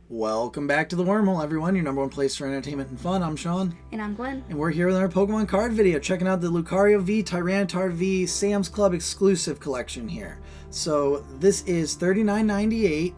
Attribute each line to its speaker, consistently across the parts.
Speaker 1: Welcome back to the Wyrmhole, everyone, your number one place for entertainment and fun. I'm Sean.
Speaker 2: And I'm Gwen.
Speaker 1: And we're here with our Pokemon card video, checking out the Lucario V, Tyranitar V, Sam's Club exclusive collection here. So this is $39.98,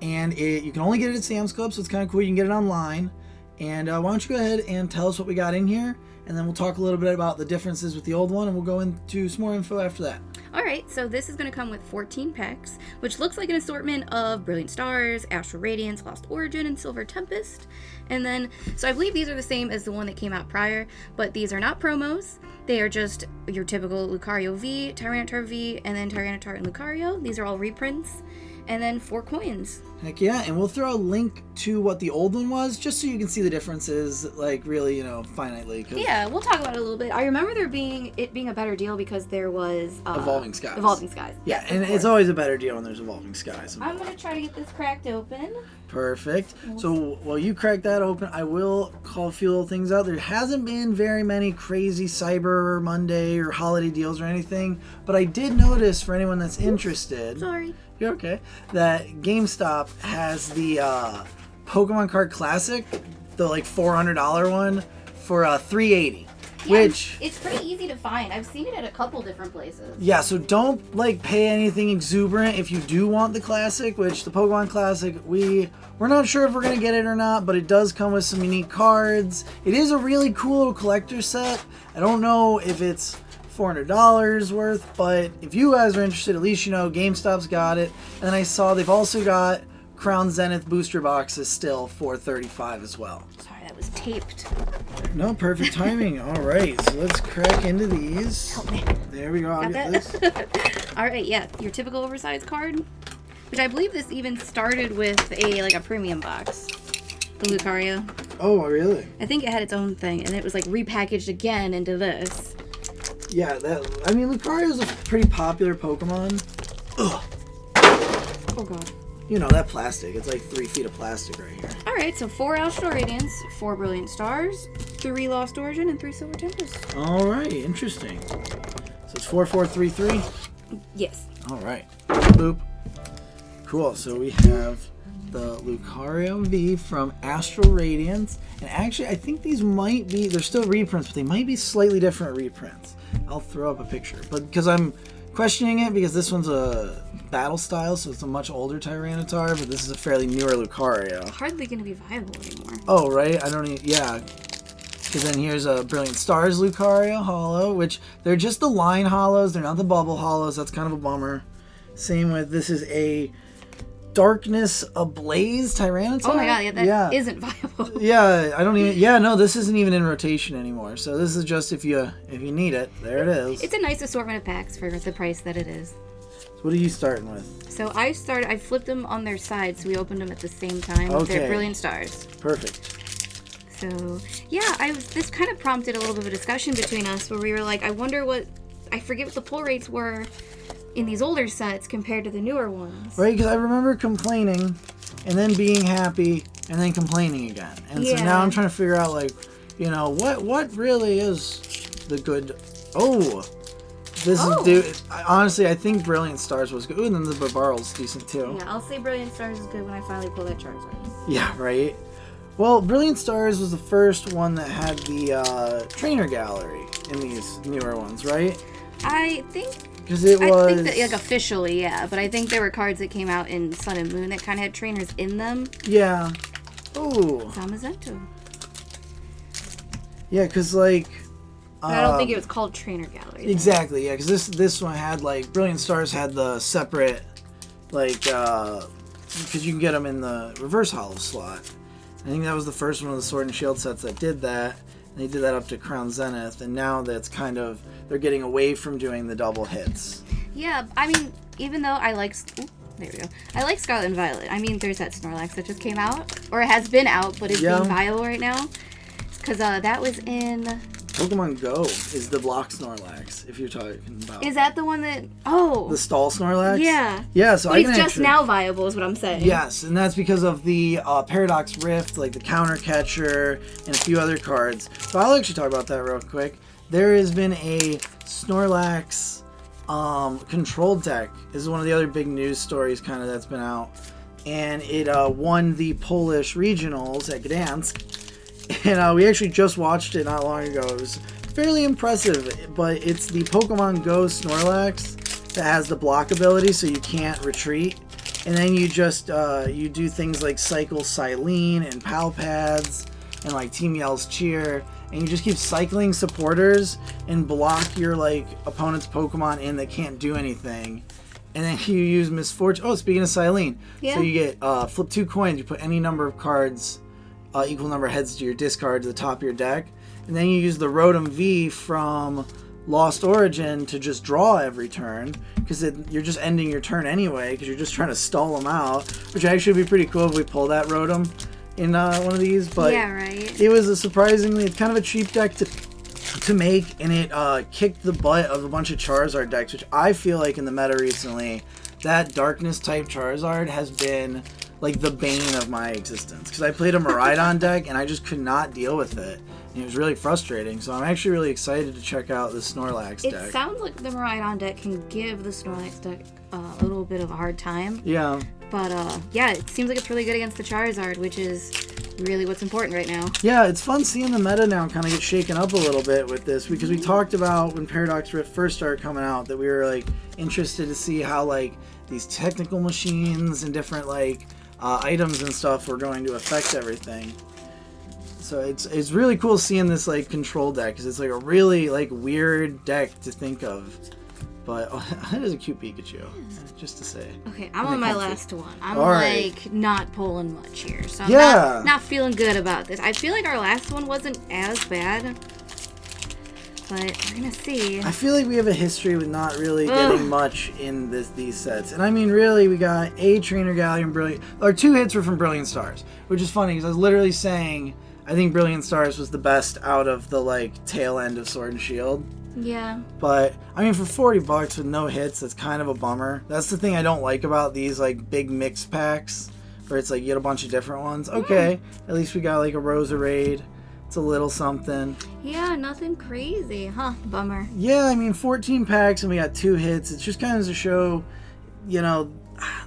Speaker 1: and you can only get it at Sam's Club, so it's kind of cool. You can get it online. And why don't you go ahead and tell us what we got in here, and then we'll talk a little bit about the differences with the old one, and we'll go into some more info after that.
Speaker 2: Alright, so this is going to come with 14 packs, which looks like an assortment of Brilliant Stars, Astral Radiance, Lost Origin, and Silver Tempest. And then, so I believe these are the same as the one that came out prior, but these are not promos. They are just your typical Lucario V, Tyranitar V, and then Tyranitar and Lucario. These are all reprints. And then 4 coins.
Speaker 1: Heck yeah, and we'll throw a link to what the old one was, just so you can see the differences, like, really, finitely.
Speaker 2: Yeah, we'll talk about it a little bit. I remember it being a better deal because there was...
Speaker 1: Evolving Skies.
Speaker 2: Evolving Skies.
Speaker 1: Yeah, and it's always a better deal when there's Evolving Skies.
Speaker 2: I'm going to try to get this cracked open.
Speaker 1: Perfect. So while you crack that open, I will call a few little things out. There hasn't been very many crazy Cyber Monday or holiday deals or anything, but I did notice, for anyone that's interested...
Speaker 2: Sorry.
Speaker 1: You're okay. That GameStop has the Pokemon Card Classic, the like $400 one, for $380.
Speaker 2: Yeah,
Speaker 1: which
Speaker 2: it's pretty easy to find. I've seen it at a couple different places.
Speaker 1: Yeah, so don't pay anything exuberant if you do want the Classic, which the Pokemon Classic, we're not sure if we're gonna get it or not, but it does come with some unique cards. It is a really cool little collector set. I don't know if it's $400 worth, but if you guys are interested, at least GameStop's got it. And then I saw they've also got Crown Zenith booster boxes still for $35 as well.
Speaker 2: Sorry, that was taped.
Speaker 1: No, perfect timing. All right, so let's crack into these.
Speaker 2: Help me.
Speaker 1: There we go. I'll get this.
Speaker 2: All right, yeah, your typical oversized card, which I believe this even started with a premium box. The Lucario.
Speaker 1: Oh, really?
Speaker 2: I think it had its own thing, and it was repackaged again into this.
Speaker 1: Yeah, Lucario's a pretty popular Pokemon. Ugh.
Speaker 2: Oh god.
Speaker 1: That plastic. It's like 3 feet of plastic right here.
Speaker 2: Alright, so 4 Astral Radiance, 4 Brilliant Stars, 3 Lost Origin, and 3 Silver Tempest.
Speaker 1: Alright, interesting. So it's 4, 4, 3, 3?
Speaker 2: Yes.
Speaker 1: Alright. Boop. Cool, so we have the Lucario V from Astral Radiance. And actually, I think these might be, they're still reprints, but they might be slightly different reprints. I'll throw up a picture. But because I'm questioning it, because this one's a battle style, so it's a much older Tyranitar, but this is a fairly newer Lucario.
Speaker 2: Hardly going to be viable anymore.
Speaker 1: Oh, right? I don't even, yeah. Because then here's a Brilliant Stars Lucario Holo, which they're just the line holos, they're not the bubble holos. That's kind of a bummer. Same with, this is a Darkness Ablaze Tyranitar.
Speaker 2: Oh my god, yeah, that isn't viable.
Speaker 1: Yeah, I don't even. Yeah, no, this isn't even in rotation anymore. So this is just if you need it. There it is.
Speaker 2: It's a nice assortment of packs for the price that it is.
Speaker 1: So what are you starting with?
Speaker 2: So I flipped them on their side, so we opened them at the same time.
Speaker 1: Okay.
Speaker 2: They're Brilliant Stars.
Speaker 1: Perfect.
Speaker 2: So yeah, this kind of prompted a little bit of a discussion between us where we were like, I forget what the pull rates were in these older sets compared to the newer ones.
Speaker 1: Right, because I remember complaining, and then being happy, and then complaining again. And so now I'm trying to figure out, what really is the good... Oh! This is... Dude, honestly, I think Brilliant Stars was good. Ooh, and then the Barbarrel's decent, too.
Speaker 2: Yeah, I'll say Brilliant Stars is good when I finally pull that Charizard.
Speaker 1: Yeah, right? Well, Brilliant Stars was the first one that had the trainer gallery in these newer ones, right?
Speaker 2: I think...
Speaker 1: Because it was...
Speaker 2: I think that, officially, yeah. But I think there were cards that came out in Sun and Moon that kind of had trainers in them.
Speaker 1: Yeah. Ooh.
Speaker 2: Zamazento.
Speaker 1: Yeah, because, I
Speaker 2: don't think it was called Trainer Gallery.
Speaker 1: Exactly, yeah. Because this one had, Brilliant Stars had the separate, because you can get them in the reverse holo slot. I think that was the first one of the Sword and Shield sets that did that. They did that up to Crown Zenith, and now that's kind of... They're getting away from doing the double hits.
Speaker 2: Yeah, I mean, even though I like... there we go. I like Scarlet and Violet. I mean, there's that Snorlax that just came out. Or it has been out, but is being viable right now. Because that was in...
Speaker 1: Pokemon Go is the block Snorlax, if you're talking about...
Speaker 2: Is that the one that... Oh!
Speaker 1: The stall Snorlax?
Speaker 2: Yeah.
Speaker 1: Yeah, so
Speaker 2: but
Speaker 1: I can
Speaker 2: just now viable is what I'm saying.
Speaker 1: Yes, and that's because of the Paradox Rift, the Counter Catcher, and a few other cards. So I'll actually talk about that real quick. There has been a Snorlax control deck. This is one of the other big news stories kind of that's been out. and it won the Polish regionals at Gdansk. And we actually just watched it not long ago. It was fairly impressive, but it's the Pokemon Go Snorlax that has the block ability, so you can't retreat. And then you just you do things like cycle Silene and Pal Pads and like Team Yell's Cheer, and you just keep cycling supporters and block your like opponent's Pokemon in that can't do anything. And then you use Misfortune. Oh, speaking of Silene, so you get flip 2 coins. You put any number of cards, equal number of heads to your discard to the top of your deck, and then you use the Rotom V from Lost Origin to just draw every turn, because you're just ending your turn anyway, because you're just trying to stall them out, which actually would be pretty cool if we pull that Rotom in one of these. But
Speaker 2: yeah, right.
Speaker 1: It was it's kind of a cheap deck to make, and it kicked the butt of a bunch of Charizard decks, which I feel like in the meta recently, that Darkness type Charizard has been like the bane of my existence, because I played a Miraidon deck and I just could not deal with it. And it was really frustrating, so I'm actually really excited to check out the Snorlax deck.
Speaker 2: It sounds like the Miraidon deck can give the Snorlax deck a little bit of a hard time.
Speaker 1: Yeah.
Speaker 2: But, yeah, it seems like it's really good against the Charizard, which is really what's important right now.
Speaker 1: Yeah, it's fun seeing the meta now kind of get shaken up a little bit with this, because we talked about when Paradox Rift first started coming out that we were, like, interested to see how, like, these technical machines and different, like, items and stuff were going to affect everything. So it's really cool seeing this like control deck, because it's like a really like weird deck to think of. But that is a cute Pikachu, just to say.
Speaker 2: Okay, I'm on my last one. I'm
Speaker 1: right.
Speaker 2: like not pulling much here, so I'm not feeling good about this. I feel like our last one wasn't as bad, but we're gonna see.
Speaker 1: I feel like we have a history with not really getting much in these sets, and I mean really, we got a Trainer Galleon Brilliant, or 2 hits were from Brilliant Stars, which is funny because I was literally saying I think Brilliant Stars was the best out of the like tail end of Sword and Shield.
Speaker 2: Yeah.
Speaker 1: But I mean, for $40 with no hits, that's kind of a bummer. That's the thing I don't like about these like big mix packs, where it's like you get a bunch of different ones. Okay, at least we got like a Roserade. It's a little something.
Speaker 2: Yeah, nothing crazy, huh? Bummer.
Speaker 1: Yeah, I mean, 14 packs and we got 2 hits. It's just kind of to show, you know,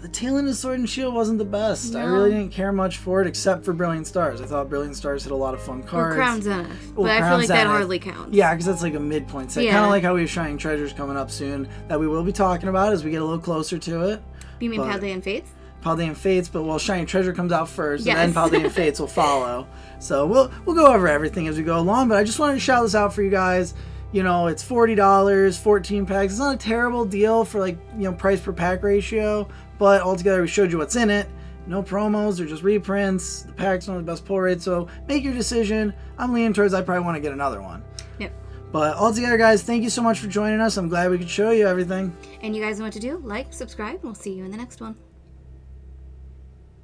Speaker 1: the tail end of Sword and Shield wasn't the best.
Speaker 2: No.
Speaker 1: I really didn't care much for it, except for Brilliant Stars. I thought Brilliant Stars had a lot of fun cards.
Speaker 2: Or Crown Zenith. But I feel like that hardly counts.
Speaker 1: Yeah, because that's like a midpoint set.
Speaker 2: Yeah.
Speaker 1: Kind of like how we have Shining Treasures coming up soon that we will be talking about as we get a little closer to it.
Speaker 2: You mean Paldean Fates?
Speaker 1: Paldean Fates, but well, Shining Treasure comes out first,
Speaker 2: yes.
Speaker 1: and then Paldean Fates will follow. So we'll go over everything as we go along, but I just wanted to shout this out for you guys. You know, it's $40, 14 packs. It's not a terrible deal for like, you know, price per pack ratio, but altogether we showed you what's in it. No promos, they're just reprints. The packs don't have the best pull rate, so make your decision. I'm leaning towards I probably want to get another one.
Speaker 2: Yep.
Speaker 1: But altogether, guys, thank you so much for joining us. I'm glad we could show you everything.
Speaker 2: And you guys know what to do. Like, subscribe, and we'll see you in the next one.